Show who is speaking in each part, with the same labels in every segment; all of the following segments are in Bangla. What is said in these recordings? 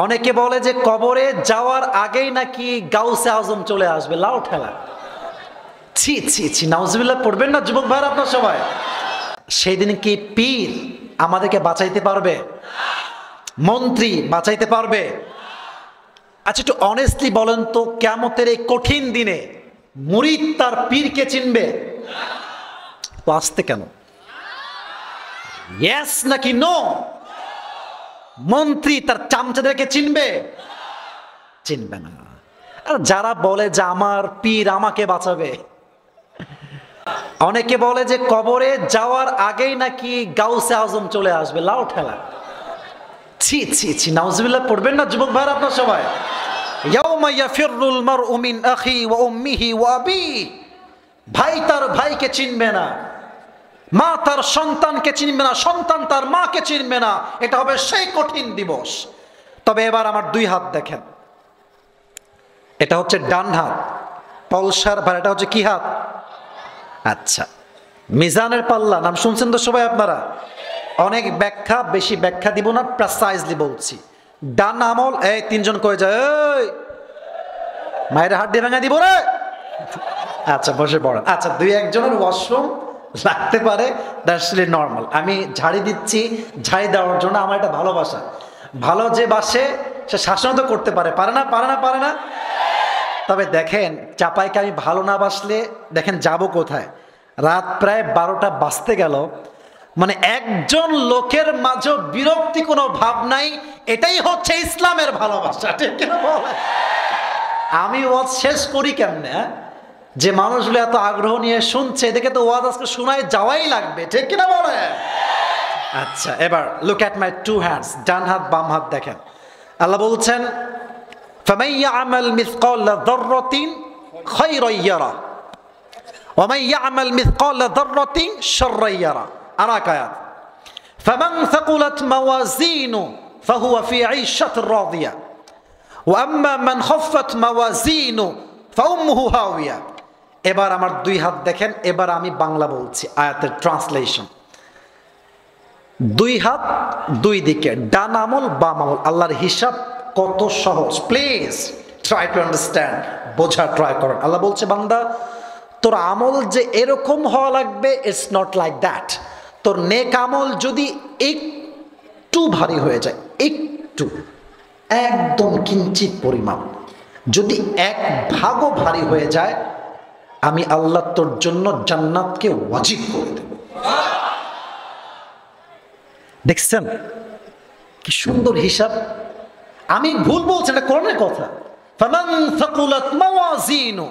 Speaker 1: অনেকে বলে যে কবরে যাওয়ার আগেই নাকি গাউসে আজম চলে আসবে, লাউ ঠেলা। ছি ছি ছি, নাউজুবিল্লাহ পড়বেন না যুবক ভাইরা আপনার সবাই। সেই দিন কি পীর আমাদেরকে বাঁচাইতে পারবে? মন্ত্রী বাঁচাইতে পারবে? আচ্ছা একটু অনেস্টলি বলেন তো, কিয়ামতের এই কঠিন দিনে মুরিদ তার পীরকে চিনবে? আসতে কেন? ইয়েস নাকি নো? মন্ত্রী তার চামচাদেরকে চিনবে? চিনবে না। আর যারা বলে যে আমার পীর আমাকে বাঁচাবে, অনেকে বলে যে কবরে যাওয়ার আগেই নাকি গাউসে আজম চলে আসবে, লাউ ঠেলা। ছি ছি ছি, নাউজুবিল্লাহ পড়বেন না যুবক ভাইরা আপনার সবাই। ইয়াউমা ইয়াফিরুল মারউ মিন আখি ওয়া উম্মিহি ওয়া আবিহি, ভাই তার ভাইকে চিনবে না, মা তার সন্তানকে চিনবে না, সন্তান তার মাকে চিনবে না। এটা হবে সেই কঠিন দিবস। তবে এবার আমার দুই হাত দেখেন, এটা হচ্ছে ডান হাত পলসার ভার, এটা হচ্ছে কি হাত? আচ্ছা, মিজানের পাল্লা নাম শুনছেন তো সবাই আপনারা। অনেক ব্যাখ্যা, বেশি ব্যাখ্যা দিব না, প্রেসাইজলি বলছি। ডান আমল, এই তিনজন কয়ে যায় এই মায়ের হাত দিয়ে ভেঙে দিব রে। আচ্ছা বসে পড়েন। আচ্ছা দুই একজনের ওয়াশরুম লাগতে পারে, দ্যাটস রিয়েলি নর্মাল। আমি ঝাড়ি দিচ্ছি, ঝাড়ি দেওয়ার জন্য আমার এটা ভালোবাসা। ভালো যে বাসে সে শাসন তো করতে পারে, পারে না? পারে না? পারে না? তবে দেখেন চাপাইকে আমি ভালো না বাসলে দেখেন যাব কোথায়। রাত প্রায় 12টা বাজতে গেল, মানে একজন লোকের মাঝে বিরক্তি কোনো ভাব নাই। এটাই হচ্ছে ইসলামের ভালোবাসা, ঠিক কিনা বলে? আমি ওয়াজ শেষ করি কেমনে? যে মানুষগুলো এত আগ্রহ নিয়ে শুনছে, এদিকে তো ওয়াজ আজকে শোনায় যাওয়াই লাগবে, ঠিক কিনা বলে? আচ্ছা এবার look at my two hands, ডান হাত বাম হাত দেখেন। আল্লাহ বলছেন فَمَن يَعْمَلْ مِثْقَالَ ذَرَّةٍ خَيْرًا يَرَهُ وَمَن يَعْمَلْ مِثْقَالَ ذَرَّةٍ شَرًّا يَرَهُ। আর এক আয়াত, فَمَن ثَقُلَتْ مَوَازِينُهُ فَهُوَ فِي عِيشَةٍ رَاضِيَةٍ وَأَمَّا مَنْ خَفَّتْ مَوَازِينُهُ فَأُمُّهُ هَاوِيَةٌ। এবার আমার দুই হাত দেখেন, এবার আমি বাংলা বলছি, আয়াতের ট্রান্সলেশন। দুই হাত দুই দিকে, ডান আমল বাম আমল। আল্লাহর হিসাব কত সহজ, প্লিজ ট্রাই টু আন্ডারস্ট্যান্ড, বোঝা ট্রাই করেন। আল্লাহ বলছে বান্দা তোর আমল যে এরকম হওয়া লাগবে, ইটস নট লাইক দ্যাট। তোর নেক আমল যদি একটু ভারী হয়ে যায়, একটু, একদম কিঞ্চিত পরিমাণ, যদি 1 ভাগও ভারী হয়ে যায়, আমি আল্লাহ তোর জন্য জান্নাতকে ওয়াজিব করে দেব। দেখছেন কি সুন্দর হিসাব? আমি ভুল বলছি, এটা কোরআনের কথা। ফামান সাকুলাত মাওয়াজিনু,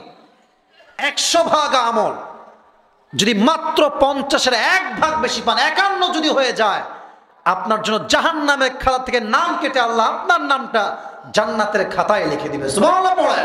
Speaker 1: 100 ভাগ আমল যদি মাত্র 50-এর 1 ভাগ বেশি পান, 51 যদি হয়ে যায়, আপনার জন্য জাহান্নামের খাতা থেকে নাম কেটে আল্লাহ আপনার নামটা জান্নাতের খাতায় লিখে দিবে। সুবহানাল্লাহ পড়ে।